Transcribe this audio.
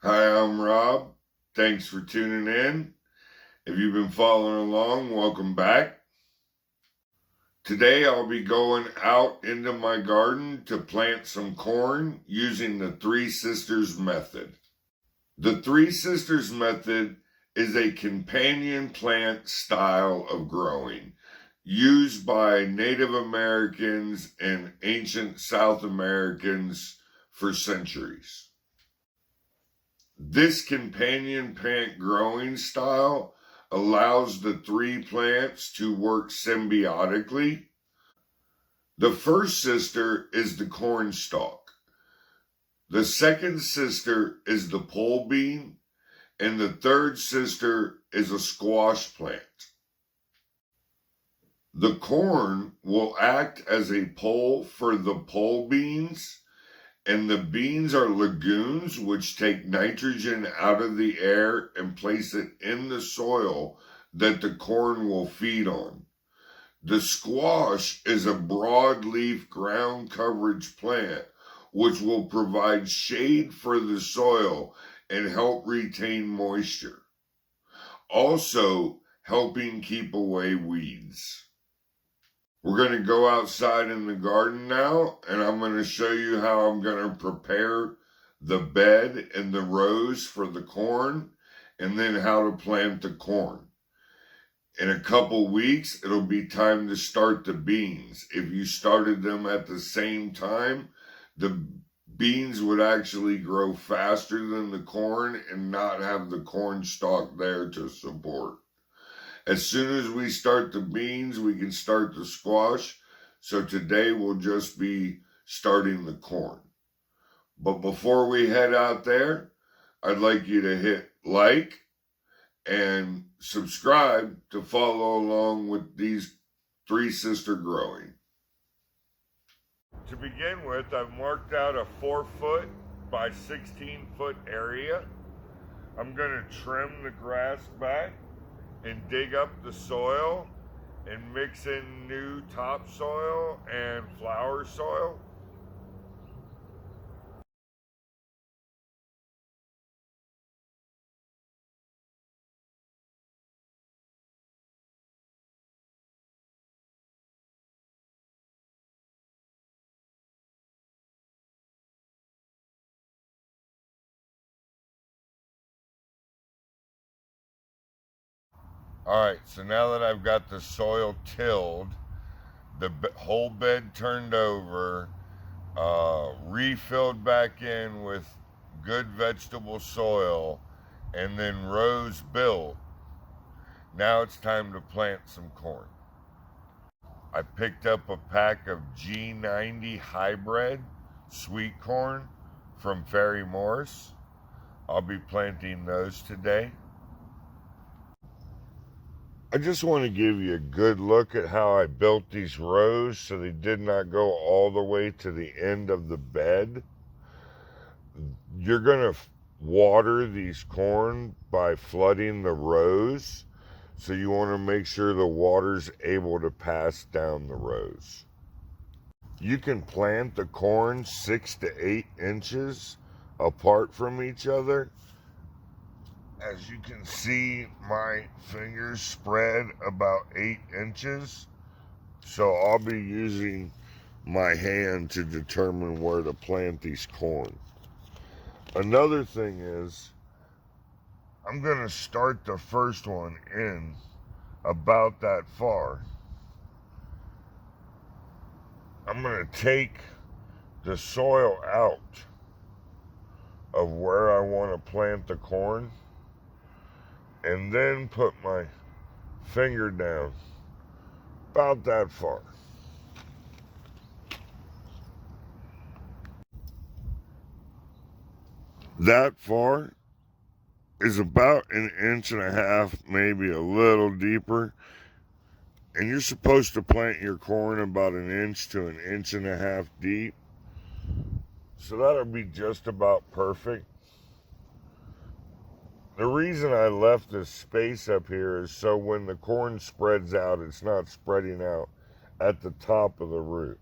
Hi, I'm Rob. Thanks for tuning in. If you've been following along, welcome back. Today I'll be going out into my garden to plant some corn using the Three Sisters method. The Three Sisters method is a companion plant style of growing used by Native Americans and ancient South Americans for centuries. This companion plant growing style allows the three plants to work symbiotically. The first sister is the corn stalk. The second sister is the pole bean, and the third sister is a squash plant. The corn will act as a pole for the pole beans, and the beans are legumes which take nitrogen out of the air and place it in the soil that the corn will feed on. The squash is a broadleaf ground coverage plant which will provide shade for the soil and help retain moisture, also helping keep away weeds. We're going to go outside in the garden now, and I'm going to show you how I'm going to prepare the bed and the rows for the corn, and then how to plant the corn. In a couple weeks, it'll be time to start the beans. If you started them at the same time, the beans would actually grow faster than the corn and not have the corn stalk there to support. As soon as we start the beans, we can start the squash. So today we'll just be starting the corn. But before we head out there, I'd like you to hit like and subscribe to follow along with these three sister growing. To begin with, I've marked out a 4-foot by 16-foot area. I'm going to trim the grass back and dig up the soil and mix in new topsoil and flower soil. All right, so now that I've got the soil tilled, the whole bed turned over, refilled back in with good vegetable soil, and then rows built, now it's time to plant some corn. I picked up a pack of G90 hybrid sweet corn from Ferry Morris. I'll be planting those today. I just want to give you a good look at how I built these rows so they did not go all the way to the end of the bed. You're going to water these corn by flooding the rows, so you want to make sure the water's able to pass down the rows. You can plant the corn 6 to 8 inches apart from each other. As you can see, my fingers spread about 8 inches, so I'll be using my hand to determine where to plant these corn. Another thing is, I'm going to start the first one in about that far. I'm going to take the soil out of where I want to plant the corn, and then put my finger down about that far. That far is about 1.5 inches, maybe a little deeper. And you're supposed to plant your corn about 1 inch to 1.5 inches deep. So that'll be just about perfect. The reason I left this space up here is so when the corn spreads out, it's not spreading out at the top of the root.